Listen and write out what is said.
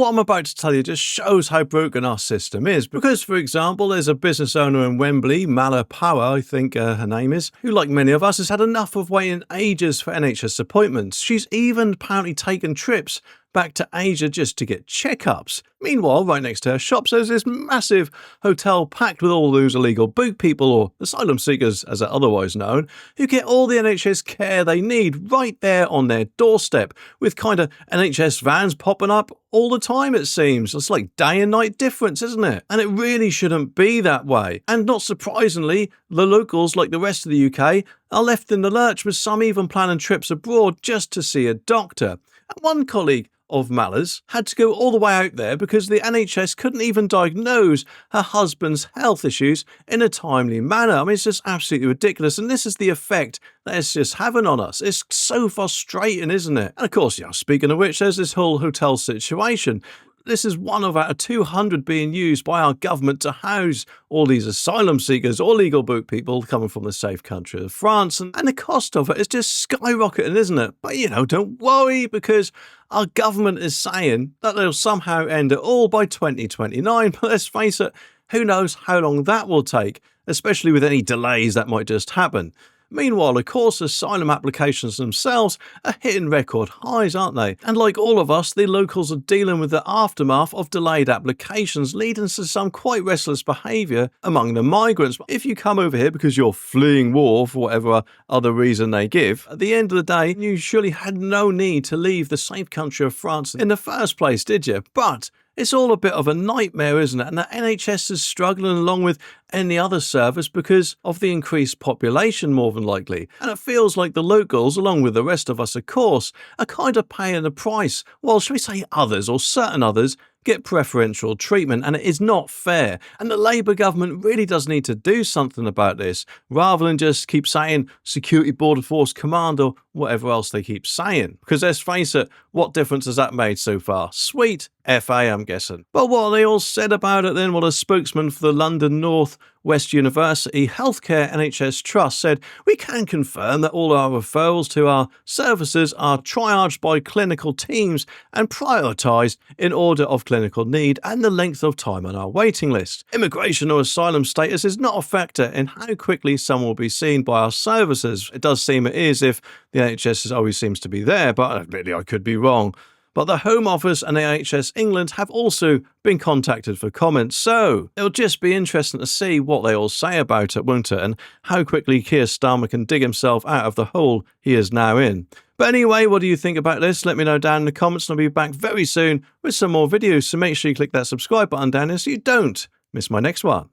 what I'm about to tell you just shows how broken our system is. Because, for example, there's a business owner in Wembley, Mala Power, I think her name is, who, like many of us, has had enough of waiting ages for NHS appointments. She's even apparently taken trips back to Asia just to get checkups. Meanwhile, right next to her shops, there's this massive hotel packed with all those illegal boot people, or asylum seekers as they're otherwise known, who get all the NHS care they need right there on their doorstep, with kind of NHS vans popping up all the time, it seems. It's like day and night difference, isn't it? And it really shouldn't be that way. And not surprisingly, the locals, like the rest of the UK, are left in the lurch, with some even planning trips abroad just to see a doctor. And one colleague of Mala's had to go all the way out there because the NHS couldn't even diagnose her husband's health issues in a timely manner. I mean, it's just absolutely ridiculous, and this is the effect that it's just having on us. It's so frustrating, isn't it? And of course, speaking of which, there's this whole hotel situation. This is one of out of 200 being used by our government to house all these asylum seekers or legal boot people coming from the safe country of France. And the cost of it is just skyrocketing, isn't it? But, don't worry, because our government is saying that they'll somehow end it all by 2029. But let's face it, who knows how long that will take, especially with any delays that might just happen. Meanwhile, of course, asylum applications themselves are hitting record highs, aren't they? And like all of us, the locals are dealing with the aftermath of delayed applications, leading to some quite restless behaviour among the migrants. If you come over here because you're fleeing war for whatever other reason they give, at the end of the day, you surely had no need to leave the safe country of France in the first place, did you? But it's all a bit of a nightmare, isn't it? And the NHS is struggling along with any other service because of the increased population, more than likely. And it feels like the locals, along with the rest of us, of course, are kind of paying the price, while, shall we say, others, or certain others, get preferential treatment, and it is not fair. And the Labour government really does need to do something about this, rather than just keep saying Security Border Force Command or whatever else they keep saying. Because let's face it, what difference has that made so far? Sweet FA, I'm guessing. But what they all said about it then? Well, a spokesman for the London North West University Healthcare NHS Trust said, "We can confirm that all our referrals to our services are triaged by clinical teams and prioritised in order of clinical need and the length of time on our waiting list. Immigration or asylum status is not a factor in how quickly someone will be seen by our services." It does seem it is if the NHS always seems to be there, but admittedly I could be wrong. But the Home Office and the NHS England have also been contacted for comments, so it'll just be interesting to see what they all say about it, won't it, and how quickly Keir Starmer can dig himself out of the hole he is now in. But anyway, what do you think about this? Let me know down in the comments, and I'll be back very soon with some more videos, so make sure you click that subscribe button down there so you don't miss my next one.